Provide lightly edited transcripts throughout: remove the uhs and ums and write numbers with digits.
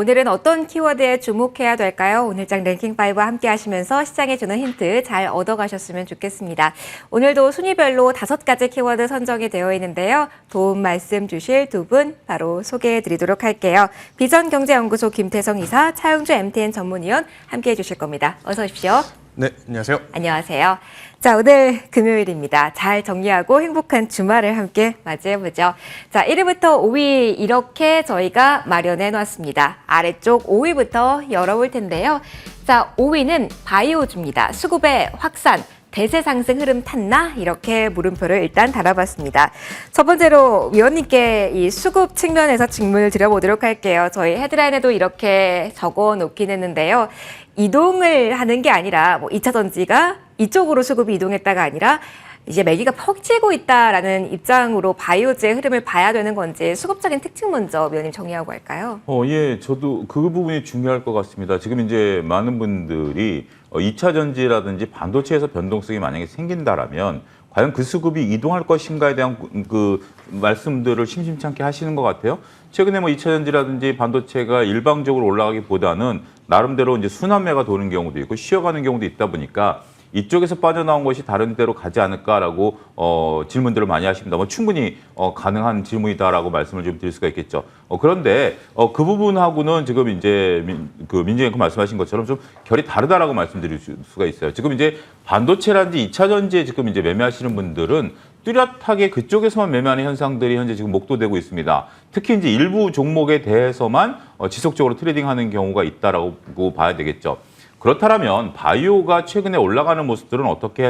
오늘은 어떤 키워드에 주목해야 될까요? 오늘장 랭킹5와 함께 하시면서 시장에 주는 힌트 잘 얻어가셨으면 좋겠습니다. 오늘도 순위별로 5가지 키워드 선정이 되어 있는데요. 도움 말씀 주실 두 분 바로 소개해드리도록 할게요. 비전경제연구소 김태성 이사, 차용주 MTN 전문위원 함께해 주실 겁니다. 어서 오십시오. 네, 안녕하세요. 안녕하세요. 자, 오늘 금요일입니다. 잘 정리하고 행복한 주말을 함께 맞이해보죠. 자, 1위부터 5위 이렇게 저희가 마련해 놨습니다. 아래쪽 5위부터 열어볼 텐데요. 자, 5위는 바이오주입니다. 수급의 확산. 대세 상승 흐름 탔나? 이렇게 물음표를 일단 달아봤습니다. 첫 번째로 위원님께 이 수급 측면에서 질문을 드려보도록 할게요. 저희 헤드라인에도 이렇게 적어 놓긴 했는데요. 이동을 하는 게 아니라 뭐 2차 전지가 이쪽으로 수급이 이동했다가 아니라 이제 매기가 퍽지고 있다라는 입장으로 바이오주의 흐름을 봐야 되는 건지 수급적인 특징 먼저 위원님 정리하고 할까요? 예, 저도 그 부분이 중요할 것 같습니다. 지금 이제 많은 분들이 2차 전지라든지 반도체에서 변동성이 만약에 생긴다라면 과연 그 수급이 이동할 것인가에 대한 그 말씀들을 심심찮게 하시는 것 같아요. 최근에 뭐 2차 전지라든지 반도체가 일방적으로 올라가기보다는 나름대로 이제 순환매가 도는 경우도 있고 쉬어가는 경우도 있다 보니까 이쪽에서 빠져나온 것이 다른 데로 가지 않을까라고 질문들을 많이 하십니다. 뭐 충분히 가능한 질문이다라고 말씀을 좀 드릴 수가 있겠죠. 그런데 그 부분하고는 지금 이제 민정앵커 말씀하신 것처럼 좀 결이 다르다라고 말씀드릴 수가 있어요. 지금 이제 반도체라든지 2차 전지에 지금 이제 매매하시는 분들은 뚜렷하게 그쪽에서만 매매하는 현상들이 현재 지금 목도되고 있습니다. 특히 이제 일부 종목에 대해서만 지속적으로 트레이딩하는 경우가 있다라고 봐야 되겠죠. 그렇다면 바이오가 최근에 올라가는 모습들은 어떻게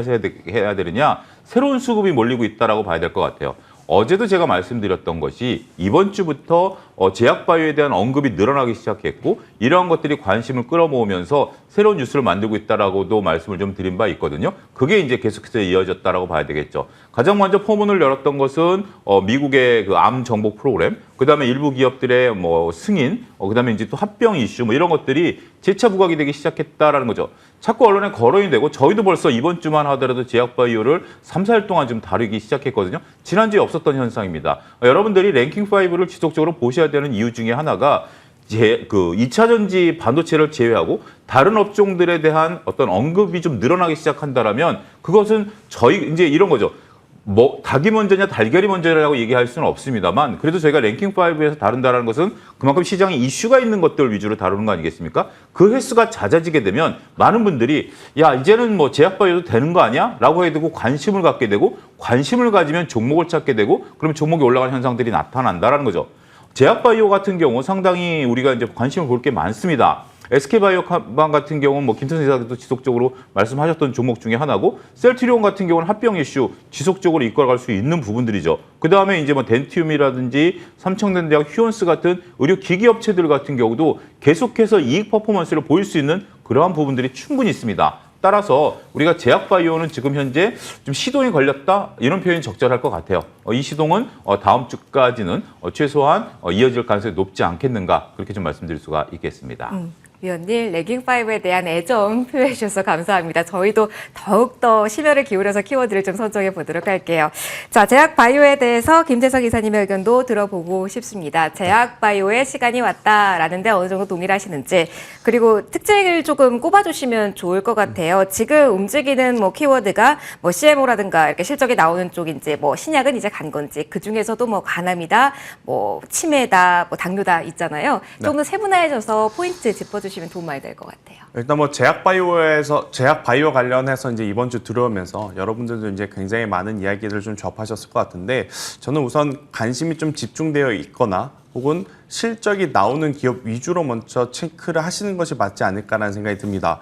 해야 되느냐? 새로운 수급이 몰리고 있다라고 봐야 될 것 같아요. 어제도 제가 말씀드렸던 것이 이번 주부터 제약바이오에 대한 언급이 늘어나기 시작했고 이러한 것들이 관심을 끌어모으면서 새로운 뉴스를 만들고 있다라고도 말씀을 좀 드린 바 있거든요. 그게 이제 계속해서 이어졌다라고 봐야 되겠죠. 가장 먼저 포문을 열었던 것은 미국의 그 암 정복 프로그램, 그다음에 일부 기업들의 뭐 승인, 그다음에 이제 또 합병 이슈 뭐 이런 것들이 재차 부각이 되기 시작했다라는 거죠. 자꾸 언론에 거론이 되고 저희도 벌써 이번 주만 하더라도 제약바이오를 3, 4일 동안 좀 다루기 시작했거든요. 지난주에 없었던 현상입니다. 여러분들이 랭킹5를 지속적으로 보셔야 되는 이유 중에 하나가 그 2차 전지 반도체를 제외하고 다른 업종들에 대한 어떤 언급이 좀 늘어나기 시작한다라면 그것은 저희 이제 이런 거죠. 뭐 닭이 먼저냐 달걀이 먼저냐라고 얘기할 수는 없습니다만 그래도 저희가 랭킹5에서 다룬다는 것은 그만큼 시장에 이슈가 있는 것들 위주로 다루는 거 아니겠습니까? 그 횟수가 잦아지게 되면 많은 분들이 야 이제는 뭐 제약바이오도 되는 거 아니야? 라고 해두고 관심을 갖게 되고 관심을 가지면 종목을 찾게 되고 그러면 종목이 올라가는 현상들이 나타난다라는 거죠. 제약바이오 같은 경우 상당히 우리가 이제 관심을 볼 게 많습니다. SK바이오방 같은 경우는 뭐 김태성 이사도 지속적으로 말씀하셨던 종목 중에 하나고 셀트리온 같은 경우는 합병 이슈 지속적으로 이끌어갈 수 있는 부분들이죠. 그 다음에 이제 뭐 덴티움이라든지 삼청den대학 휴원스 같은 의료 기기 업체들 같은 경우도 계속해서 이익 퍼포먼스를 보일 수 있는 그러한 부분들이 충분히 있습니다. 따라서 우리가 제약바이오는 지금 현재 좀 시동이 걸렸다 이런 표현이 적절할 것 같아요. 이 시동은 다음 주까지는 최소한 이어질 가능성이 높지 않겠는가 그렇게 좀 말씀드릴 수가 있겠습니다. 위원님, 랭킹5에 대한 애정 표해해 주셔서 감사합니다. 저희도 더욱더 심혈을 기울여서 키워드를 좀 선정해 보도록 할게요. 자, 제약바이오에 대해서 김태석 이사님의 의견도 들어보고 싶습니다. 제약바이오의 시간이 왔다라는데 어느 정도 동일하시는지 그리고 특징을 조금 꼽아주시면 좋을 것 같아요. 지금 움직이는 뭐 키워드가 뭐 CMO라든가 이렇게 실적이 나오는 쪽인지 뭐 신약은 이제 간 건지 그 중에서도 뭐 간암이다, 뭐 치매다, 뭐 당뇨다 있잖아요. 조금 더 세분화해져서 포인트 짚어주시면 도움 많이 될 것 같아요. 일단 뭐 제약바이오 관련해서 이제 이번 주 들어오면서 여러분들도 이제 굉장히 많은 이야기들을 좀 접하셨을 것 같은데 저는 우선 관심이 좀 집중되어 있거나 혹은 실적이 나오는 기업 위주로 먼저 체크를 하시는 것이 맞지 않을까라는 생각이 듭니다.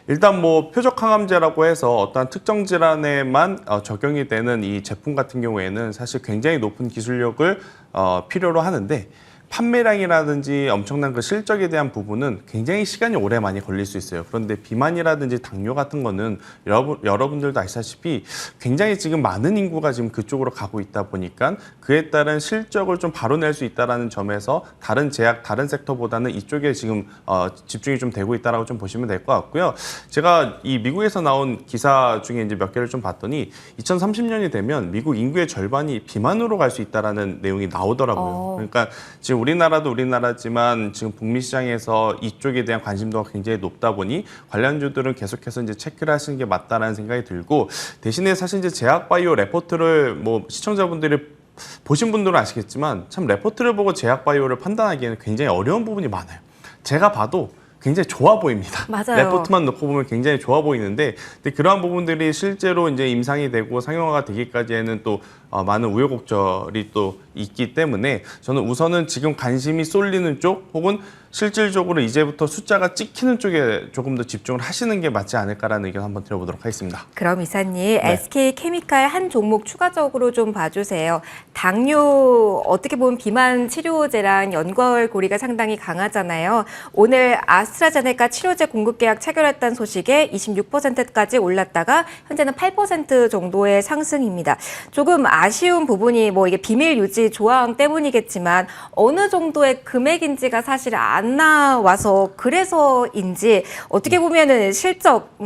일단 뭐 표적 항암제라고 해서 어떤 특정 질환에만 적용이 되는 이 제품 같은 경우에는 사실 굉장히 높은 기술력을 필요로 하는데 판매량이라든지 엄청난 그 실적에 대한 부분은 굉장히 시간이 오래 많이 걸릴 수 있어요. 그런데 비만이라든지 당뇨 같은 거는 여러분들도 아시다시피 굉장히 지금 많은 인구가 지금 그쪽으로 가고 있다 보니까 그에 따른 실적을 좀 바로 낼 수 있다는 점에서 다른 제약, 다른 섹터보다는 이쪽에 지금 집중이 좀 되고 있다라고 좀 보시면 될 것 같고요. 제가 이 미국에서 나온 기사 중에 이제 몇 개를 좀 봤더니 2030년이 되면 미국 인구의 절반이 비만으로 갈 수 있다라는 내용이 나오더라고요. 그러니까 지금 사실 우리나라도 우리나라지만 지금 북미 시장에서 이쪽에 대한 관심도가 굉장히 높다 보니 관련주들은 계속해서 이제 체크를 하시는 게 맞다라는 생각이 들고, 대신에 사실 이제 제약바이오 레포트를 뭐 시청자분들이 보신 분들은 아시겠지만 참 레포트를 보고 제약바이오를 판단하기에는 굉장히 어려운 부분이 많아요. 제가 봐도 굉장히 좋아 보입니다. 맞아요. 레포트만 놓고 보면 굉장히 좋아 보이는데, 근데 그러한 부분들이 실제로 이제 임상이 되고 상용화가 되기까지에는 또 많은 우여곡절이 또 있기 때문에 저는 우선은 지금 관심이 쏠리는 쪽 혹은 실질적으로 이제부터 숫자가 찍히는 쪽에 조금 더 집중을 하시는 게 맞지 않을까라는 의견 한번 드려보도록 하겠습니다. 그럼 이사님, SK케미칼 한 종목 추가적으로 좀 봐주세요. 당뇨, 어떻게 보면 비만 치료제랑 연결고리가 상당히 강하잖아요. 오늘 아스트라제네카 치료제 공급 계약 체결했다는 소식에 26%까지 올랐다가 현재는 8% 정도의 상승입니다. 조금 아쉬운 부분이 뭐 이게 비밀 유지 조항 때문이겠지만 어느 정도의 금액인지가 사실 안 나와서 그래서인지, 어떻게 보면은 실적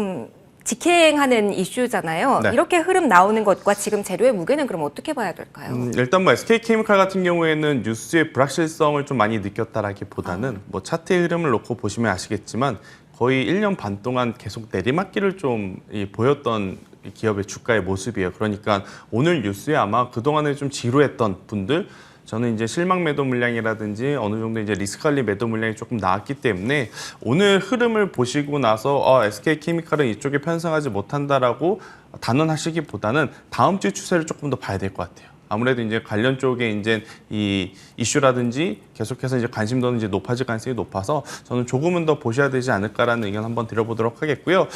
직행하는 이슈잖아요. 네. 이렇게 흐름 나오는 것과 지금 재료의 무게는 그럼 어떻게 봐야 될까요? 일단 뭐 SK케미칼 같은 경우에는 뉴스의 불확실성을 좀 많이 느꼈다라기보다는 뭐 차트의 흐름을 놓고 보시면 아시겠지만 거의 1년 반 동안 계속 내리막길을 좀 보였던 기업의 주가의 모습이에요. 그러니까 오늘 뉴스에 아마 그동안에 좀 지루했던 분들, 저는 이제 실망 매도 물량이라든지 어느 정도 이제 리스크 관리 매도 물량이 조금 나왔기 때문에 오늘 흐름을 보시고 나서 SK케미칼은 이쪽에 편성하지 못한다라고 단언하시기보다는 다음 주 추세를 조금 더 봐야 될 것 같아요. 아무래도 이제 관련 쪽에 이제 이 이슈라든지 계속해서 이제 관심도는 이제 높아질 가능성이 높아서 저는 조금은 더 보셔야 되지 않을까라는 의견 한번 드려보도록 하겠고요.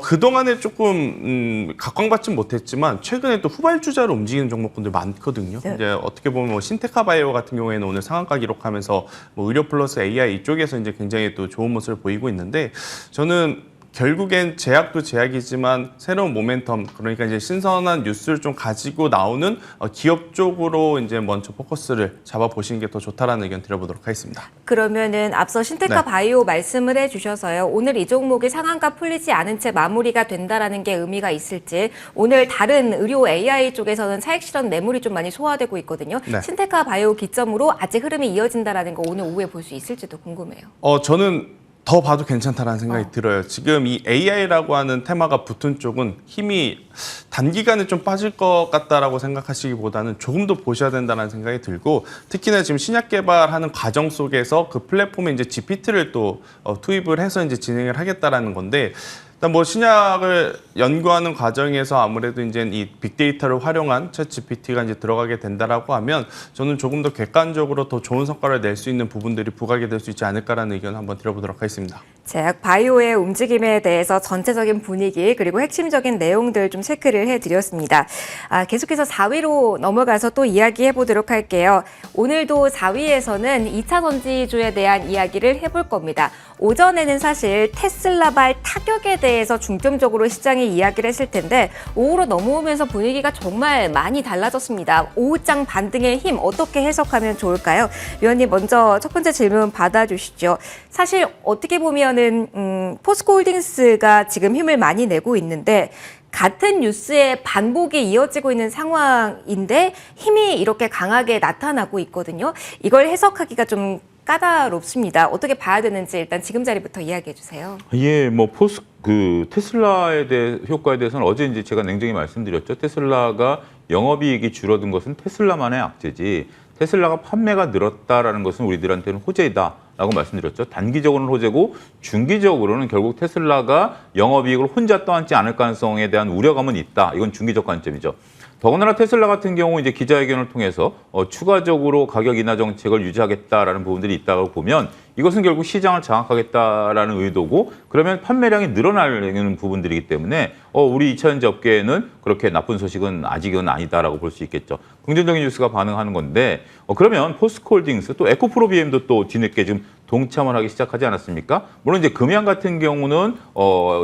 그동안에 조금 각광받진 못했지만 최근에 또 후발주자로 움직이는 종목군들 많거든요. 네. 이제 어떻게 보면 뭐 신테카 바이오 같은 경우에는 오늘 상한가 기록하면서 뭐 의료 플러스 AI 이쪽에서 이제 굉장히 또 좋은 모습을 보이고 있는데, 저는 결국엔 제약도 제약이지만 새로운 모멘텀, 그러니까 이제 신선한 뉴스를 좀 가지고 나오는 기업 쪽으로 이제 먼저 포커스를 잡아 보시는 게 더 좋다라는 의견 드려보도록 하겠습니다. 그러면은 앞서 신테카 네. 바이오 말씀을 해주셔서요. 오늘 이 종목이 상한가 풀리지 않은 채 마무리가 된다라는 게 의미가 있을지, 오늘 다른 의료 AI 쪽에서는 차익 실현 매물이 좀 많이 소화되고 있거든요. 네. 신테카 바이오 기점으로 아직 흐름이 이어진다라는 거 오늘 오후에 볼 수 있을지도 궁금해요. 저는 더 봐도 괜찮다라는 생각이 들어요. 지금 이 AI라고 하는 테마가 붙은 쪽은 힘이 단기간에 좀 빠질 것 같다라고 생각하시기보다는 조금 더 보셔야 된다는 생각이 들고, 특히나 지금 신약 개발하는 과정 속에서 그 플랫폼에 이제 GPT를 또 투입을 해서 이제 진행을 하겠다라는 건데, 일단 뭐 신약을 연구하는 과정에서 아무래도 이제 이 빅데이터를 활용한 챗 GPT가 이제 들어가게 된다라고 하면 저는 조금 더 객관적으로 더 좋은 성과를 낼 수 있는 부분들이 부각이 될 수 있지 않을까라는 의견 한번 드려보도록 하겠습니다. 제약 바이오의 움직임에 대해서 전체적인 분위기 그리고 핵심적인 내용들 좀 체크를 해드렸습니다. 계속해서 4위로 넘어가서 또 이야기해 보도록 할게요. 오늘도 4위에서는 2차 전지주에 대한 이야기를 해볼 겁니다. 오전에는 사실 테슬라발 타격에 대해서 중점적으로 시장이 이야기를 했을 텐데 오후로 넘어오면서 분위기가 정말 많이 달라졌습니다. 오후장 반등의 힘 어떻게 해석하면 좋을까요? 위원님 먼저 첫 번째 질문 받아주시죠. 사실 어떻게 보면은 포스코홀딩스가 지금 힘을 많이 내고 있는데 같은 뉴스의 반복이 이어지고 있는 상황인데 힘이 이렇게 강하게 나타나고 있거든요. 이걸 해석하기가 좀 까다롭습니다. 어떻게 봐야 되는지 일단 지금 자리부터 이야기해 주세요. 예, 뭐 테슬라에 대해 효과에 대해서는 어제 이제 제가 냉정히 말씀드렸죠. 테슬라가 영업이익이 줄어든 것은 테슬라만의 악재지, 테슬라가 판매가 늘었다라는 것은 우리들한테는 호재이다라고 말씀드렸죠. 단기적으로는 호재고 중기적으로는 결국 테슬라가 영업이익을 혼자 떠안지 않을 가능성에 대한 우려감은 있다. 이건 중기적 관점이죠. 더군다나 테슬라 같은 경우 이제 기자회견을 통해서 추가적으로 가격 인하 정책을 유지하겠다라는 부분들이 있다고 보면 이것은 결국 시장을 장악하겠다라는 의도고, 그러면 판매량이 늘어나는 부분들이기 때문에 우리 2차전지 업계에는 그렇게 나쁜 소식은 아직은 아니다라고 볼 수 있겠죠. 긍정적인 뉴스가 반응하는 건데 그러면 포스코홀딩스 또 에코프로비엠도 또 뒤늦게 지금 동참을 하기 시작하지 않았습니까? 물론 이제 금양 같은 경우는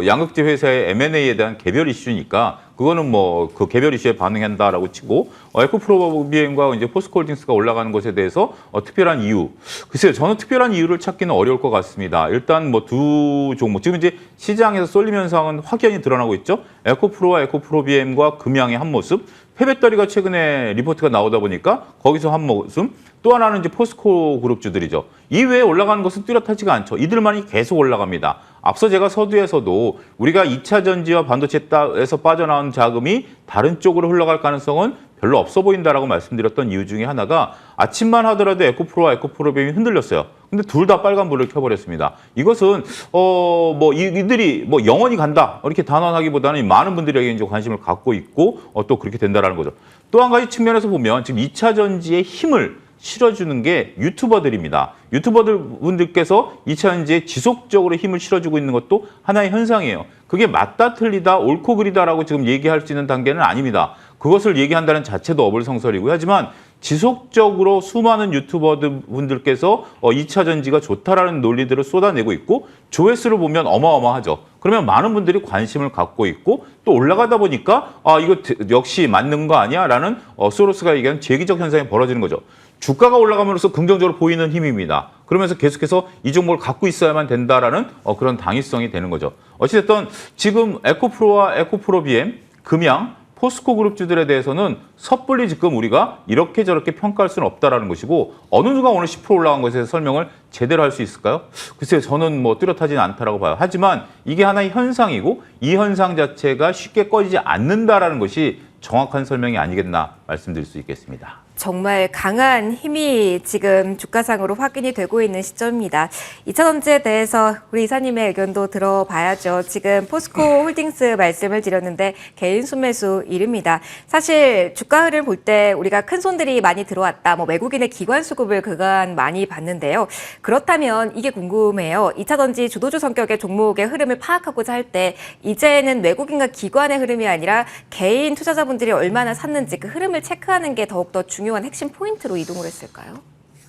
양극재 회사의 M&A에 대한 개별 이슈니까 그거는 뭐 그 개별 이슈에 반응한다라고 치고 에코프로비엠과 이제 포스코홀딩스가 올라가는 것에 대해서 특별한 이유. 글쎄요, 저는 특별한 이유를 찾기는 어려울 것 같습니다. 일단 뭐 두 종목 지금 이제 시장에서 쏠림 현상은 확연히 드러나고 있죠. 에코프로와 에코프로비엠과 금양의 한 모습. 폐배터리가 최근에 리포트가 나오다 보니까 거기서 한 모습. 또 하나는 이제 포스코 그룹주들이죠. 이외에 올라가는 것은 뚜렷하지가 않죠. 이들만이 계속 올라갑니다. 앞서 제가 서두에서도 우리가 2차 전지와 반도체에서 빠져나온 자금이 다른 쪽으로 흘러갈 가능성은 별로 없어 보인다라고 말씀드렸던 이유 중에 하나가 아침만 하더라도 에코프로와 에코프로비엠이 흔들렸어요. 근데 둘 다 빨간불을 켜버렸습니다. 이것은 뭐 이들이 뭐 영원히 간다 이렇게 단언하기보다는 많은 분들이 여기 이제 관심을 갖고 있고 또 그렇게 된다라는 거죠. 또 한 가지 측면에서 보면 지금 2차 전지의 힘을 실어주는 게 유튜버들입니다. 유튜버들 분들께서 2차 전지에 지속적으로 힘을 실어주고 있는 것도 하나의 현상이에요. 그게 맞다 틀리다 옳고 그리다라고 지금 얘기할 수 있는 단계는 아닙니다. 그것을 얘기한다는 자체도 어불성설이고요. 하지만 지속적으로 수많은 유튜버들 분들께서 2차 전지가 좋다라는 논리들을 쏟아내고 있고 조회수를 보면 어마어마하죠. 그러면 많은 분들이 관심을 갖고 있고 또 올라가다 보니까 이거 역시 맞는 거 아니야? 라는 소로스가 얘기하는 재기적 현상이 벌어지는 거죠. 주가가 올라감으로써 긍정적으로 보이는 힘입니다. 그러면서 계속해서 이 종목을 갖고 있어야만 된다라는 그런 당위성이 되는 거죠. 어찌됐든 지금 에코프로와 에코프로비엠, 금양, 포스코 그룹주들에 대해서는 섣불리 지금 우리가 이렇게 저렇게 평가할 수는 없다라는 것이고 어느 누가 오늘 10% 올라간 것에 대해서 설명을 제대로 할 수 있을까요? 글쎄요, 저는 뭐 뚜렷하지는 않다라고 봐요. 하지만 이게 하나의 현상이고 이 현상 자체가 쉽게 꺼지지 않는다라는 것이 정확한 설명이 아니겠나 말씀드릴 수 있겠습니다. 정말 강한 힘이 지금 주가상으로 확인이 되고 있는 시점입니다. 2차 전지에 대해서 우리 이사님의 의견도 들어봐야죠. 지금 포스코 홀딩스 말씀을 드렸는데 개인 순매수 1입니다. 사실 주가 흐름을 볼 때 우리가 큰 손들이 많이 들어왔다. 뭐 외국인의 기관 수급을 그간 많이 봤는데요. 그렇다면 이게 궁금해요. 2차 전지 주도주 성격의 종목의 흐름을 파악하고자 할 때 이제는 외국인과 기관의 흐름이 아니라 개인 투자자분들이 얼마나 샀는지 그 흐름을 체크하는 게 더욱더 중요한 핵심 포인트로 이동을 했을까요?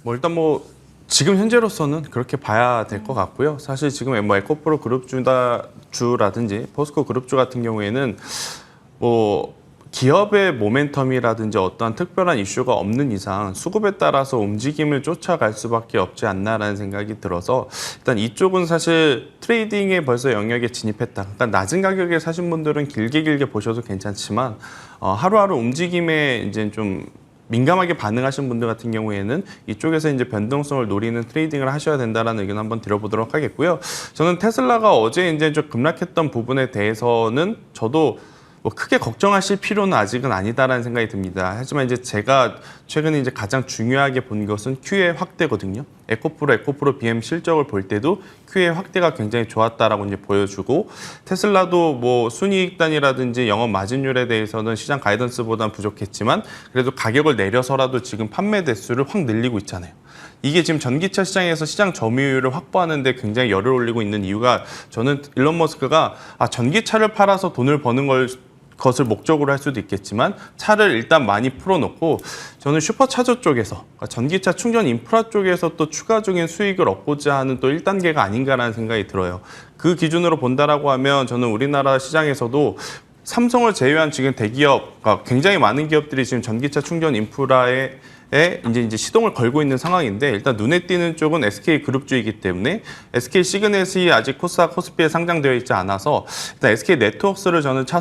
뭐 일단 뭐 지금 현재로서는 그렇게 봐야 될 것 같고요. 사실 지금 뭐 에코프로 그룹주라든지 포스코 그룹주 같은 경우에는 뭐 기업의 모멘텀이라든지 어떠한 특별한 이슈가 없는 이상 수급에 따라서 움직임을 쫓아갈 수밖에 없지 않나라는 생각이 들어서 일단 이쪽은 사실 트레이딩에 벌써 영역에 진입했다. 그러니까 낮은 가격에 사신 분들은 길게 보셔도 괜찮지만 하루하루 움직임에 이제 좀 민감하게 반응하신 분들 같은 경우에는 이쪽에서 이제 변동성을 노리는 트레이딩을 하셔야 된다라는 의견 한번 드려보도록 하겠고요. 저는 테슬라가 어제 이제 좀 급락했던 부분에 대해서는 저도 뭐 크게 걱정하실 필요는 아직은 아니다라는 생각이 듭니다. 하지만 이제 제가 최근에 이제 가장 중요하게 본 것은 QA 확대거든요. 에코프로 BM 실적을 볼 때도 QA 확대가 굉장히 좋았다라고 이제 보여주고 테슬라도 뭐 순이익단이라든지 영업 마진율에 대해서는 시장 가이던스보다는 부족했지만 그래도 가격을 내려서라도 지금 판매 대수를 확 늘리고 있잖아요. 이게 지금 전기차 시장에서 시장 점유율을 확보하는 데 굉장히 열을 올리고 있는 이유가 저는 일론 머스크가 전기차를 팔아서 돈을 버는 것을 목적으로 할 수도 있겠지만 차를 일단 많이 풀어놓고 저는 슈퍼차저 쪽에서 그러니까 전기차 충전 인프라 쪽에서 또 추가적인 수익을 얻고자 하는 또 1단계가 아닌가라는 생각이 들어요. 그 기준으로 본다라고 하면 저는 우리나라 시장에서도 삼성을 제외한 지금 대기업, 그러니까 굉장히 많은 기업들이 지금 전기차 충전 인프라에 이제 시동을 걸고 있는 상황인데 일단 눈에 띄는 쪽은 SK 그룹주이기 때문에 SK 시그넷이 아직 코스피에 상장되어 있지 않아서 일단 SK 네트워크스를 저는 차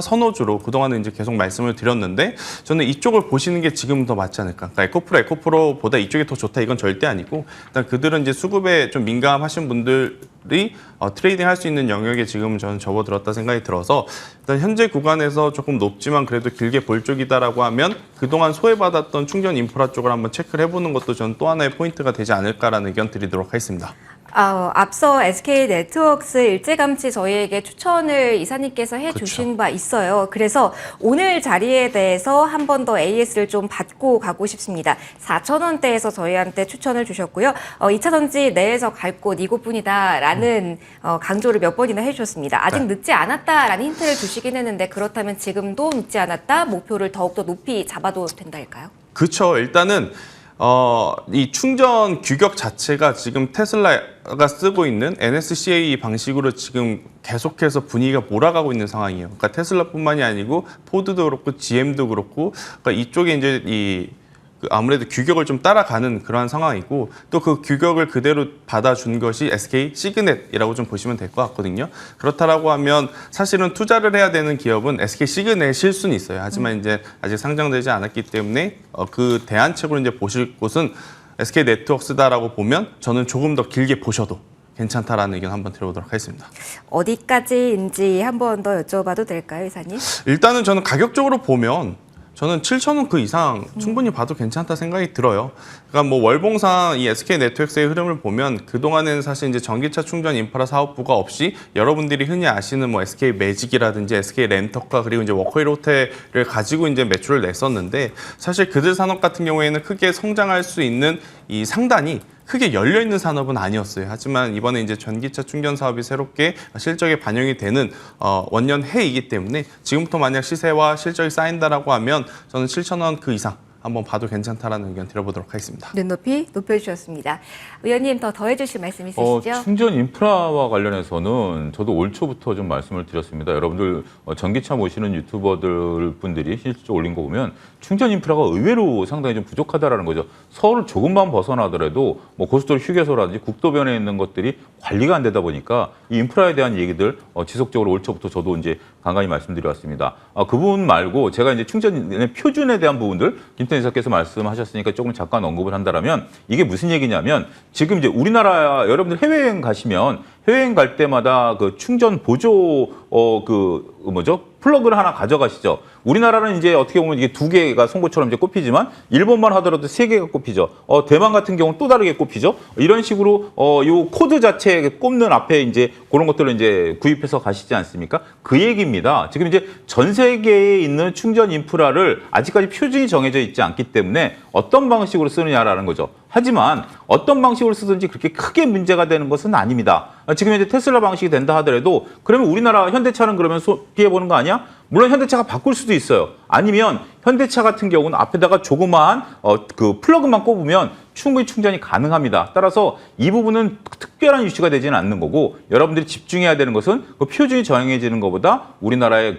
선호주로 그동안은 이제 계속 말씀을 드렸는데 저는 이쪽을 보시는 게 지금 더 맞지 않을까. 그러니까 에코프로보다 이쪽이 더 좋다 이건 절대 아니고 일단 그들은 이제 수급에 좀 민감하신 분들이 트레이딩 할 수 있는 영역에 지금 저는 접어들었다 생각이 들어서 일단 현재 구간에서 조금 높지만 그래도 길게 볼 쪽이다라고 하면 그동안 소외받았던 충전 인프라 쪽을 한번 체크를 해보는 것도 저는 또 하나의 포인트가 되지 않을까라는 의견 드리도록 하겠습니다. 앞서 SK 네트워크스 일찌감치 저희에게 추천을 이사님께서 해주신 바 있어요. 그래서 오늘 자리에 대해서 한 번 더 AS를 좀 받고 가고 싶습니다. 4,000원대에서 저희한테 추천을 주셨고요. 2차 전지 내에서 갈 곳 이곳뿐이다라는 강조를 몇 번이나 해주셨습니다. 아직 늦지 않았다라는 힌트를 주시긴 했는데 그렇다면 지금도 늦지 않았다, 목표를 더욱더 높이 잡아도 된다 할까요? 그렇죠. 일단은 이 충전 규격 자체가 지금 테슬라가 쓰고 있는 NSCA 방식으로 지금 계속해서 분위기가 몰아가고 있는 상황이에요. 그러니까 테슬라뿐만이 아니고 포드도 그렇고 GM도 그렇고, 그러니까 이쪽에 이제 아무래도 규격을 좀 따라가는 그러한 상황이고, 또 그 규격을 그대로 받아준 것이 SK 시그넷이라고 좀 보시면 될 것 같거든요. 그렇다라고 하면 사실은 투자를 해야 되는 기업은 SK 시그넷일 수는 있어요. 하지만 이제 아직 상장되지 않았기 때문에 그 대안책으로 이제 보실 곳은 SK 네트워크스다라고 보면 저는 조금 더 길게 보셔도 괜찮다라는 의견 한번 드려보도록 하겠습니다. 어디까지인지 한 번 더 여쭤봐도 될까요, 이사님? 일단은 저는 가격적으로 보면 저는 7,000원 그 이상 충분히 봐도 괜찮다 생각이 들어요. 그러니까 뭐 월봉상 이 SK 네트워크스의 흐름을 보면 그동안에는 사실 이제 전기차 충전 인프라 사업부가 없이 여러분들이 흔히 아시는 뭐 SK 매직이라든지 SK 렌터카 그리고 이제 워커힐 호텔을 가지고 이제 매출을 냈었는데, 사실 그들 산업 같은 경우에는 크게 성장할 수 있는 이 상단이 크게 열려 있는 산업은 아니었어요. 하지만 이번에 이제 전기차 충전 사업이 새롭게 실적에 반영이 되는 원년 해이기 때문에 지금부터 만약 시세와 실적이 쌓인다라고 하면 저는 7,000원 그 이상 한번 봐도 괜찮다라는 의견 드려보도록 하겠습니다. 눈높이 높여주셨습니다. 의원님 더 더해주실 말씀 있으시죠? 충전 인프라와 관련해서는 저도 올 초부터 좀 말씀을 드렸습니다. 여러분들 전기차 모시는 유튜버들 분들이 실제 올린 거 보면 충전 인프라가 의외로 상당히 좀 부족하다라는 거죠. 서울을 조금만 벗어나더라도 뭐 고속도로 휴게소라든지 국도변에 있는 것들이 관리가 안 되다 보니까 이 인프라에 대한 얘기들 지속적으로 올 초부터 저도 이제 간간히 말씀드려왔습니다. 그 부분 말고 제가 이제 충전의 표준에 대한 부분들 김태현 이사께서 말씀하셨으니까 조금 잠깐 언급을 한다라면, 이게 무슨 얘기냐면 지금 이제 우리나라 여러분들 해외여행 가시면 해외여행 갈 때마다 그 충전 보조 플러그를 하나 가져가시죠. 우리나라는 이제 어떻게 보면 이게 두 개가 송곳처럼 이제 꼽히지만 일본만 하더라도 세 개가 꼽히죠. 대만 같은 경우는 또 다르게 꼽히죠. 이런 식으로 요 코드 자체에 꼽는 앞에 이제 그런 것들을 이제 구입해서 가시지 않습니까? 그 얘기입니다. 지금 이제 전 세계에 있는 충전 인프라를 아직까지 표준이 정해져 있지 않기 때문에 어떤 방식으로 쓰느냐라는 거죠. 하지만 어떤 방식으로 쓰든지 그렇게 크게 문제가 되는 것은 아닙니다. 지금 이제 테슬라 방식이 된다 하더라도 그러면 우리나라 현대차는 그러면 피해 보는 거 아니야? 물론 현대차가 바꿀 수도 있어요. 아니면 현대차 같은 경우는 앞에다가 조그마한 그 플러그만 꼽으면 충분히 충전이 가능합니다. 따라서 이 부분은 특별한 이슈가 되지는 않는 거고, 여러분들이 집중해야 되는 것은 그 표준이 정해지는 것보다 우리나라의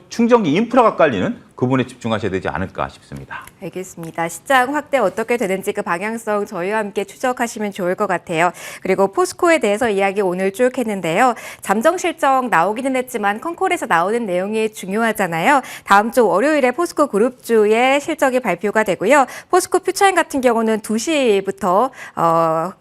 충전기 인프라가 깔리는 그 부분에 집중하셔야 되지 않을까 싶습니다. 알겠습니다. 시장 확대 어떻게 되는지 그 방향성 저희와 함께 추적하시면 좋을 것 같아요. 그리고 포스코에 대해서 이야기 오늘 쭉 했는데요. 잠정 실적 나오기는 했지만 컨콜에서 나오는 내용이 중요하잖아요. 다음 주 월요일에 포스코 그룹주의 실적이 발표가 되고요. 포스코 퓨처인 같은 경우는 2시부터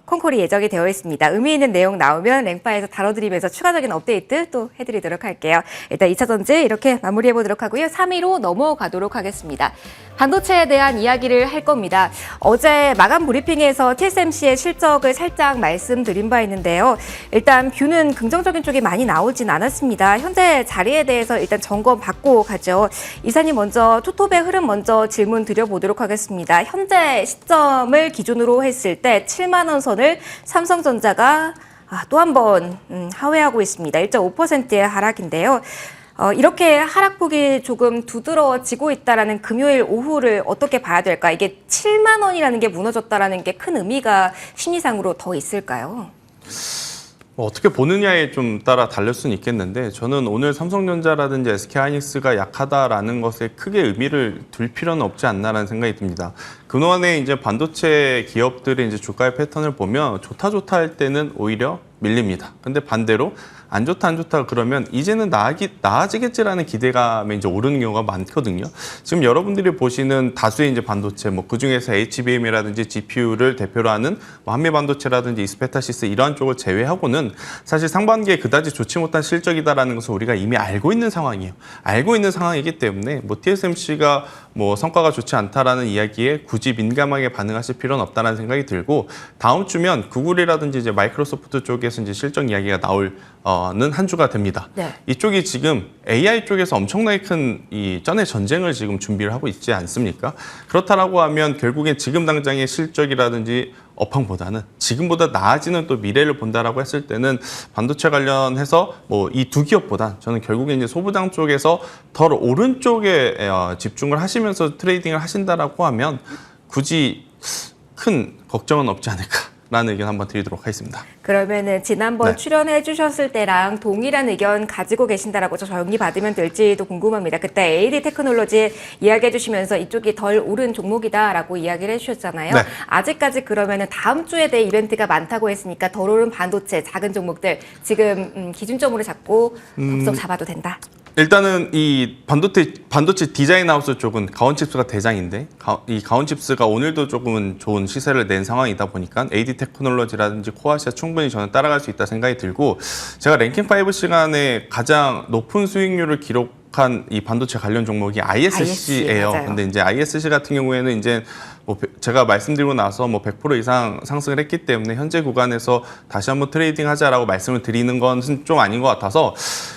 컨콜이 예정이 되어 있습니다. 의미 있는 내용 나오면 랭파에서 다뤄드리면서 추가적인 업데이트 또 해드리도록 할게요. 일단 2차 전지 이렇게 마무리해보도록 하고요. 3위로 넘어가도록 하겠습니다. 반도체에 대한 이야기를 할 겁니다. 어제 마감 브리핑에서 TSMC의 실적을 살짝 말씀드린 바 있는데요. 일단 뷰는 긍정적인 쪽이 많이 나오진 않았습니다. 현재 자리에 대해서 일단 점검 받고 가죠. 이사님 먼저 투톱의 흐름 먼저 질문 드려보도록 하겠습니다. 현재 시점을 기준으로 했을 때 7만 원 선을 삼성전자가 또 한 번 하회하고 있습니다. 1.5%의 하락인데요. 이렇게 하락폭이 조금 두드러지고 있다라는 금요일 오후를 어떻게 봐야 될까? 이게 7만 원이라는 게 무너졌다라는 게 큰 의미가 심리상으로 더 있을까요? 어떻게 보느냐에 좀 따라 달릴 수는 있겠는데, 저는 오늘 삼성전자라든지 SK하이닉스가 약하다라는 것에 크게 의미를 둘 필요는 없지 않나라는 생각이 듭니다. 그동안에 이제 반도체 기업들의 이제 주가의 패턴을 보면 좋다 할 때는 오히려 밀립니다. 근데 반대로 안 좋다 그러면 이제는 나아지겠지라는 기대감에 이제 오르는 경우가 많거든요. 지금 여러분들이 보시는 다수의 이제 반도체, 그 중에서 HBM이라든지 GPU를 대표로 하는 한미 반도체라든지 이스페타시스 이러한 쪽을 제외하고는 사실 상반기에 그다지 좋지 못한 실적이다라는 것을 우리가 이미 알고 있는 상황이에요. 알고 있는 상황이기 때문에 TSMC가 성과가 좋지 않다라는 이야기에 굳이 민감하게 반응하실 필요는 없다는 생각이 들고, 다음 주면 구글이라든지 이제 마이크로소프트 쪽에서 이제 실적 이야기가 나올는 한 주가 됩니다. 네. 이쪽이 지금 AI 쪽에서 엄청나게 큰 이 쩐의 전쟁을 지금 준비를 하고 있지 않습니까? 그렇다라고 하면 결국엔 지금 당장의 실적이라든지 업황보다는 지금보다 나아지는 또 미래를 본다라고 했을 때는 반도체 관련해서 이 두 기업보다 저는 결국에 이제 소부장 쪽에서 덜 오른쪽에 집중을 하시면서 트레이딩을 하신다라고 하면 굳이 큰 걱정은 없지 않을까라는 의견 한번 드리도록 하겠습니다. 그러면은 지난번 네. 출연해 주셨을 때랑 동일한 의견 가지고 계신다라고 저 정리받으면 될지도 궁금합니다. 그때 AD 테크놀로지 이야기해 주시면서 이쪽이 덜 오른 종목이다라고 이야기를 해주셨잖아요. 네. 아직까지 그러면은 다음 주에 대해 이벤트가 많다고 했으니까 덜 오른 반도체 작은 종목들 지금 기준점으로 잡고 덥석 잡아도 된다. 일단은 이 반도체 디자인 하우스 쪽은 가온칩스가 대장인데 이 가온칩스가 오늘도 조금은 좋은 시세를 낸 상황이다 보니까 AD 테크놀로지라든지 코아시아 충분히 저는 따라갈 수 있다 생각이 들고, 제가 랭킹 5 시간에 가장 높은 수익률을 기록한 이 반도체 관련 종목이 ISC예요. 맞아요. 근데 이제 ISC 같은 경우에는 이제 뭐 제가 말씀드리고 나서 뭐 100% 이상 상승을 했기 때문에 현재 구간에서 다시 한번 트레이딩 하자라고 말씀을 드리는 것은 좀 아닌 것 같아서,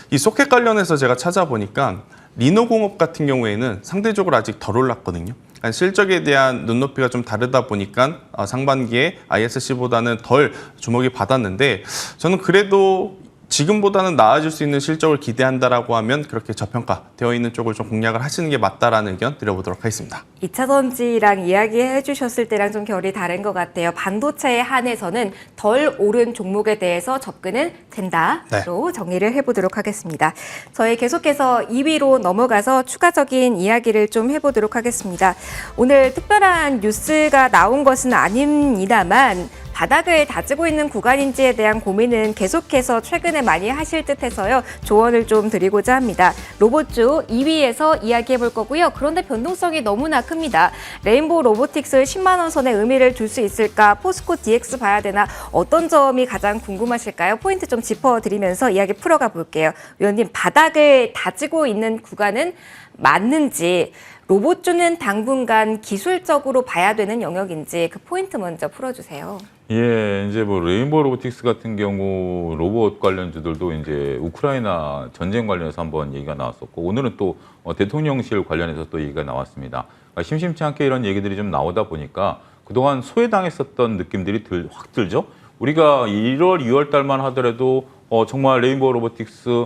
이 소켓 관련해서 제가 찾아보니까 리노공업 같은 경우에는 상대적으로 아직 덜 올랐거든요. 그러니까 실적에 대한 눈높이가 좀 다르다 보니까 상반기에 ISC보다는 덜 주목이 받았는데, 저는 그래도 지금보다는 나아질 수 있는 실적을 기대한다라고 하면 그렇게 저평가되어 있는 쪽을 좀 공략을 하시는 게 맞다라는 의견 드려보도록 하겠습니다. 2차 전지랑 이야기해 주셨을 때랑 좀 결이 다른 것 같아요. 반도체에 한해서는 덜 오른 종목에 대해서 접근은 된다로 정리를 해보도록 하겠습니다. 저희 계속해서 2위로 넘어가서 추가적인 이야기를 좀 해보도록 하겠습니다. 오늘 특별한 뉴스가 나온 것은 아닙니다만 바닥을 다지고 있는 구간인지에 대한 고민은 계속해서 최근에 많이 하실 듯해서요. 조언을 좀 드리고자 합니다. 로봇주 2위에서 이야기해 볼 거고요. 그런데 변동성이 너무나 큽니다. 레인보우 로보틱스 10만 원 선에 의미를 둘 수 있을까? 포스코 DX 봐야 되나? 어떤 점이 가장 궁금하실까요? 포인트 좀 짚어드리면서 이야기 풀어가 볼게요. 위원님, 바닥을 다지고 있는 구간은 맞는지, 로봇주는 당분간 기술적으로 봐야 되는 영역인지 그 포인트 먼저 풀어주세요. 예, 이제 뭐 레인보우 로보틱스 같은 경우 로봇 관련주들도 이제 우크라이나 전쟁 관련해서 한번 얘기가 나왔었고, 오늘은 또 대통령실 관련해서 또 얘기가 나왔습니다. 그러니까 심심치 않게 이런 얘기들이 좀 나오다 보니까 그동안 소외당했었던 느낌들이 확 들죠. 우리가 1월, 2월 달만 하더라도 정말 레인보우 로보틱스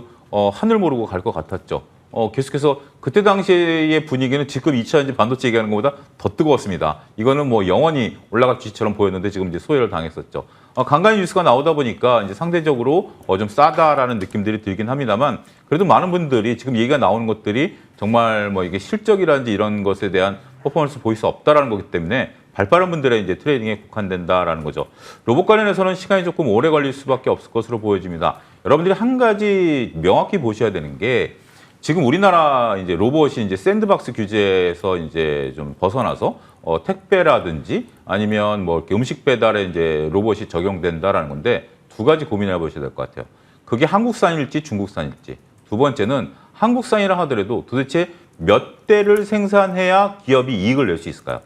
하늘 모르고 갈 것 같았죠. 계속해서 그때 당시의 분위기는 지금 2차 전지 반도체 얘기하는 것보다 더 뜨거웠습니다. 이거는 뭐 영원히 올라갈 주식처럼 보였는데 지금 이제 소외를 당했었죠. 간간히 뉴스가 나오다 보니까 이제 상대적으로 좀 싸다라는 느낌들이 들긴 합니다만, 그래도 많은 분들이 지금 얘기가 나오는 것들이 정말 뭐 이게 실적이라든지 이런 것에 대한 퍼포먼스 보일 수 없다라는 거기 때문에 발빠른 분들의 이제 트레이딩에 국한된다라는 거죠. 로봇 관련해서는 시간이 조금 오래 걸릴 수밖에 없을 것으로 보여집니다. 여러분들이 한 가지 명확히 보셔야 되는 게, 지금 우리나라 이제 로봇이 이제 샌드박스 규제에서 이제 좀 벗어나서 택배라든지 아니면 뭐 이렇게 음식 배달에 이제 로봇이 적용된다라는 건데, 두 가지 고민해 보셔야 될 것 같아요. 그게 한국산일지 중국산일지. 두 번째는 한국산이라 하더라도 도대체 몇 대를 생산해야 기업이 이익을 낼 수 있을까요?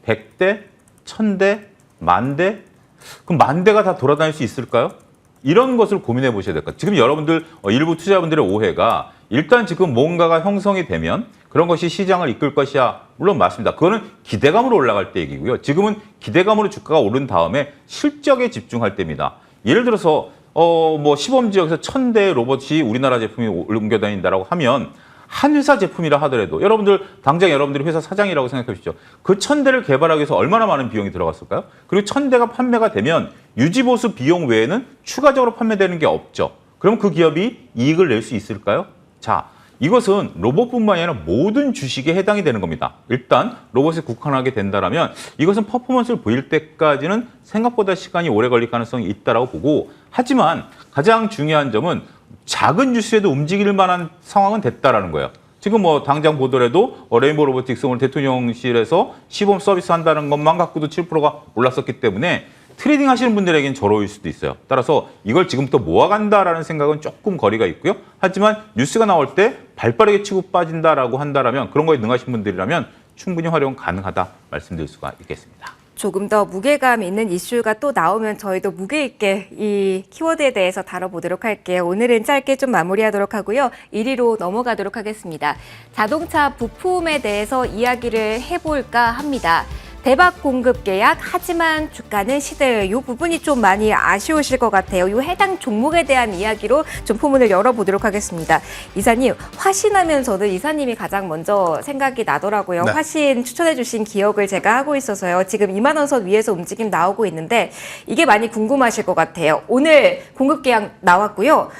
100대, 1000대, 10,000대? 그럼 10,000대가 다 돌아다닐 수 있을까요? 이런 것을 고민해 보셔야 될 것 같아요. 지금 여러분들 일부 투자분들의 오해가, 일단 지금 뭔가가 형성이 되면 그런 것이 시장을 이끌 것이야. 물론 맞습니다. 그거는 기대감으로 올라갈 때 얘기고요. 지금은 기대감으로 주가가 오른 다음에 실적에 집중할 때입니다. 예를 들어서 뭐 시범 지역에서 1000대의 로봇이 우리나라 제품이 옮겨 다닌다라고 하면, 한 회사 제품이라 하더라도 당장 여러분들이 회사 사장이라고 생각해 보십시오. 그 1000대를 개발하기 위해서 얼마나 많은 비용이 들어갔을까요? 그리고 1000대가 판매가 되면 유지보수 비용 외에는 추가적으로 판매되는 게 없죠. 그럼 그 기업이 이익을 낼 수 있을까요? 자, 이것은 로봇뿐만 아니라 모든 주식에 해당이 되는 겁니다. 일단 로봇에 국한하게 된다면 이것은 퍼포먼스를 보일 때까지는 생각보다 시간이 오래 걸릴 가능성이 있다고 보고, 하지만 가장 중요한 점은 작은 뉴스에도 움직일 만한 상황은 됐다라는 거예요. 지금 뭐 당장 보더라도 레인보우 로보틱스 오늘 대통령실에서 시범 서비스 한다는 것만 갖고도 7%가 올랐었기 때문에 트레이딩 하시는 분들에게는 저로일 수도 있어요. 따라서 이걸 지금부터 모아간다라는 생각은 조금 거리가 있고요. 하지만 뉴스가 나올 때 발빠르게 치고 빠진다라고 한다면, 그런 거에 능하신 분들이라면 충분히 활용 가능하다 말씀드릴 수가 있겠습니다. 조금 더 무게감 있는 이슈가 또 나오면 저희도 무게 있게 이 키워드에 대해서 다뤄보도록 할게요. 오늘은 짧게 좀 마무리하도록 하고요. 1위로 넘어가도록 하겠습니다. 자동차 부품에 대해서 이야기를 해볼까 합니다. 대박 공급 계약 하지만 주가는 시들 이 부분이 좀 많이 아쉬우실 것 같아요. 이 해당 종목에 대한 이야기로 좀 포문을 열어보도록 하겠습니다. 이사님, 화신하면서는 이사님이 가장 먼저 생각이 나더라고요. 네. 화신 추천해 주신 기억을 제가 하고 있어서요. 지금 2만 원 선 위에서 움직임 나오고 있는데 이게 많이 궁금하실 것 같아요. 오늘 공급 계약 나왔고요.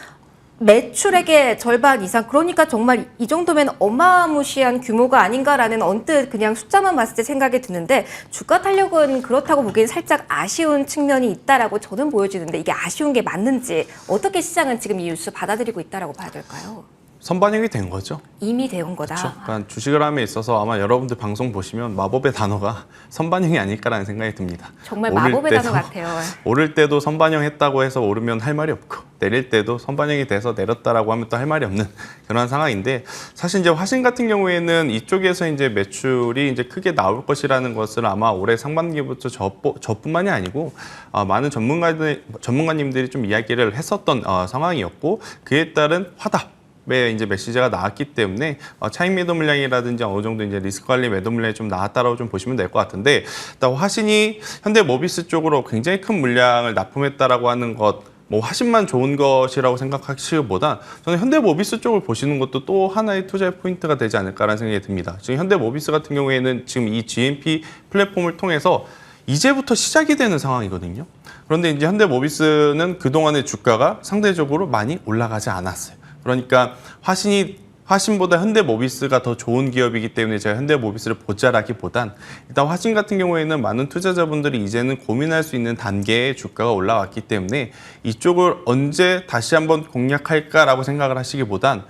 매출액의 절반 이상, 그러니까 정말 이 정도면 어마무시한 규모가 아닌가라는 언뜻 그냥 숫자만 봤을 때 생각이 드는데 주가 탄력은 그렇다고 보기엔 살짝 아쉬운 측면이 있다라고 저는 보여지는데 이게 아쉬운 게 맞는지 어떻게 시장은 지금 이 뉴스 받아들이고 있다라고 봐야 될까요? 선반영이 된 거죠. 이미 되온 거다. 그렇죠. 그러니까 주식을 함에 있어서 아마 여러분들 방송 보시면 마법의 단어가 선반영이 아닐까라는 생각이 듭니다. 정말 오를 마법의 때도, 단어 같아요. 오를 때도 선반영했다고 해서 오르면 할 말이 없고 내릴 때도 선반영이 돼서 내렸다라고 하면 또 할 말이 없는 그런 상황인데 사실 이제 화신 같은 경우에는 이쪽에서 이제 매출이 이제 크게 나올 것이라는 것을 아마 올해 상반기부터 저뿐만이 아니고 많은 전문가님들이 좀 이야기를 했었던 상황이었고 그에 따른 화답. 에 이제 메시지가 나왔기 때문에 차익 매도 물량이라든지 어느 정도 이제 리스크 관리 매도 물량이 좀 나왔다라고 좀 보시면 될 것 같은데 일단 화신이 현대모비스 쪽으로 굉장히 큰 물량을 납품했다라고 하는 것. 뭐 화신만 좋은 것이라고 생각하시기보다 저는 현대모비스 쪽을 보시는 것도 또 하나의 투자의 포인트가 되지 않을까라는 생각이 듭니다. 지금 현대모비스 같은 경우에는 지금 이 GMP 플랫폼을 통해서 이제부터 시작이 되는 상황이거든요. 그런데 이제 현대모비스는 그동안의 주가가 상대적으로 많이 올라가지 않았어요. 그러니까 화신보다 현대모비스가 더 좋은 기업이기 때문에 제가 현대모비스를 보자라기보단 일단 화신 같은 경우에는 많은 투자자분들이 이제는 고민할 수 있는 단계의 주가가 올라왔기 때문에 이쪽을 언제 다시 한번 공략할까라고 생각을 하시기보단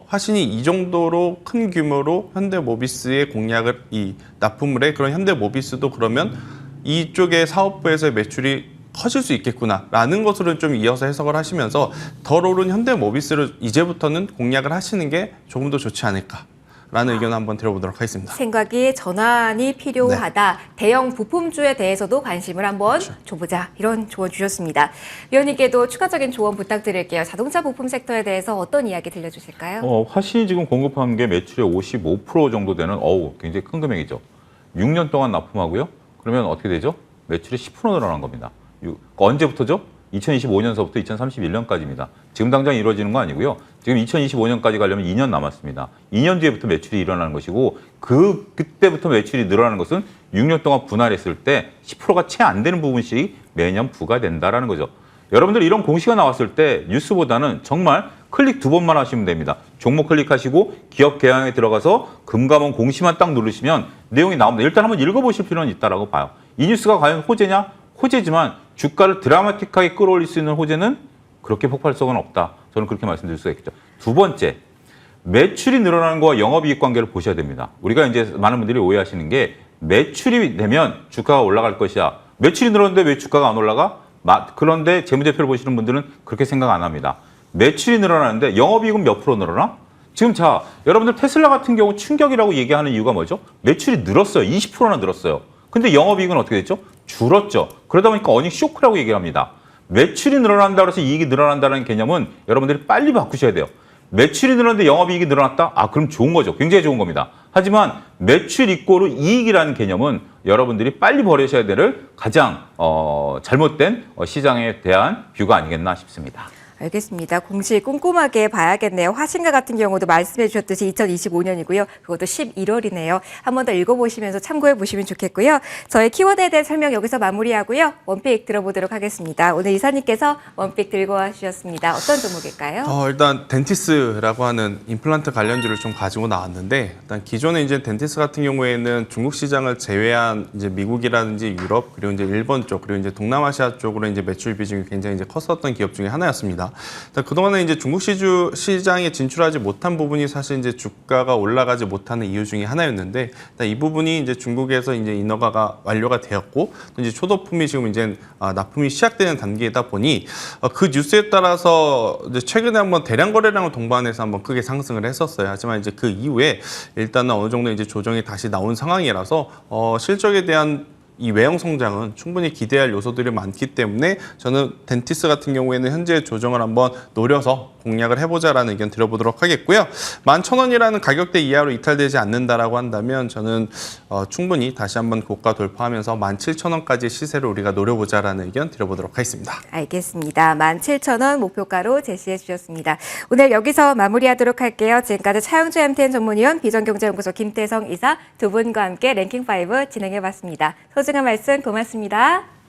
화신이 이 정도로 큰 규모로 현대모비스의 공략을 이 납품을 해 그런 현대모비스도 그러면 이쪽의 사업부에서의 매출이 커질 수 있겠구나라는 것으로 좀 이어서 해석을 하시면서 덜 오른 현대모비스를 이제부터는 공략을 하시는 게 조금 더 좋지 않을까라는 의견을 한번 드려보도록 하겠습니다. 생각이 전환이 필요하다. 대형 부품주에 대해서도 관심을 한번 줘보자. 이런 조언 주셨습니다. 위원님께도 추가적인 조언 부탁드릴게요. 자동차 부품 섹터에 대해서 어떤 이야기 들려주실까요? 화신이 지금 공급한 게 매출의 55% 정도 되는 굉장히 큰 금액이죠. 6년 동안 납품하고요. 그러면 어떻게 되죠? 매출이 10% 늘어난 겁니다. 언제부터죠? 2025년서부터 2031년까지입니다. 지금 당장 이루어지는 거 아니고요. 지금 2025년까지 가려면 2년 남았습니다. 2년 뒤에부터 매출이 일어나는 것이고 그때부터 매출이 늘어나는 것은 6년 동안 분할했을 때 10%가 채 안 되는 부분씩 매년 부과된다라는 거죠. 여러분들 이런 공시가 나왔을 때 뉴스보다는 정말 클릭 2번만 하시면 됩니다. 종목 클릭하시고 기업 개항에 들어가서 금감원 공시만 딱 누르시면 내용이 나옵니다. 일단 한번 읽어보실 필요는 있다라고 봐요. 이 뉴스가 과연 호재냐? 호재지만 주가를 드라마틱하게 끌어올릴 수 있는 호재는 그렇게 폭발성은 없다. 저는 그렇게 말씀드릴 수가 있겠죠. 두 번째, 매출이 늘어나는 거와 영업이익 관계를 보셔야 됩니다. 우리가 이제 많은 분들이 오해하시는 게 매출이 되면 주가가 올라갈 것이야. 매출이 늘었는데 왜 주가가 안 올라가? 그런데 재무제표를 보시는 분들은 그렇게 생각 안 합니다. 매출이 늘어나는데 영업이익은 몇 프로 늘어나? 지금 여러분들 테슬라 같은 경우 충격이라고 얘기하는 이유가 뭐죠? 매출이 늘었어요. 20%나 늘었어요. 근데 영업이익은 어떻게 됐죠? 줄었죠. 그러다 보니까 어닝 쇼크라고 얘기를 합니다. 매출이 늘어난다 그래서 이익이 늘어난다는 개념은 여러분들이 빨리 바꾸셔야 돼요. 매출이 늘었는데 영업이익이 늘어났다? 그럼 좋은 거죠. 굉장히 좋은 겁니다. 하지만 매출 이꼬르 이익이라는 개념은 여러분들이 빨리 버리셔야 될 가장 잘못된 시장에 대한 뷰가 아니겠나 싶습니다. 알겠습니다. 공시 꼼꼼하게 봐야겠네요. 화신과 같은 경우도 말씀해 주셨듯이 2025년이고요. 그것도 11월이네요. 한 번 더 읽어보시면서 참고해 보시면 좋겠고요. 저의 키워드에 대한 설명 여기서 마무리하고요. 원픽 들어보도록 하겠습니다. 오늘 이사님께서 원픽 들고 와주셨습니다. 어떤 종목일까요? 일단 덴티스라고 하는 임플란트 관련주를 좀 가지고 나왔는데 일단 기존에 이제 덴티스 같은 경우에는 중국 시장을 제외한 이제 미국이라든지 유럽 그리고 이제 일본 쪽 그리고 이제 동남아시아 쪽으로 이제 매출 비중이 굉장히 이제 컸었던 기업 중에 하나였습니다. 그동안에 이제 중국 시장에 진출하지 못한 부분이 사실 이제 주가가 올라가지 못하는 이유 중에 하나였는데 이 부분이 이제 중국에서 이제 인허가가 완료가 되었고 이제 초도품이 지금 이제 납품이 시작되는 단계이다 보니 그 뉴스에 따라서 이제 최근에 한번 대량 거래량을 동반해서 한번 크게 상승을 했었어요. 하지만 이제 그 이후에 일단은 어느 정도 이제 조정이 다시 나온 상황이라서 실적에 대한 이 외형 성장은 충분히 기대할 요소들이 많기 때문에 저는 덴티스 같은 경우에는 현재 조정을 한번 노려서 공략을 해보자라는 의견 드려보도록 하겠고요. 11,000원이라는 가격대 이하로 이탈되지 않는다라고 한다면 저는 충분히 다시 한번 고가 돌파하면서 17,000원까지 시세를 우리가 노려보자라는 의견 드려보도록 하겠습니다. 알겠습니다. 17,000원 목표가로 제시해 주셨습니다. 오늘 여기서 마무리하도록 할게요. 지금까지 차영주 MTN 전문위원, 비전경제연구소 김태성 이사 두 분과 함께 랭킹5 진행해봤습니다. 소중한 말씀 고맙습니다.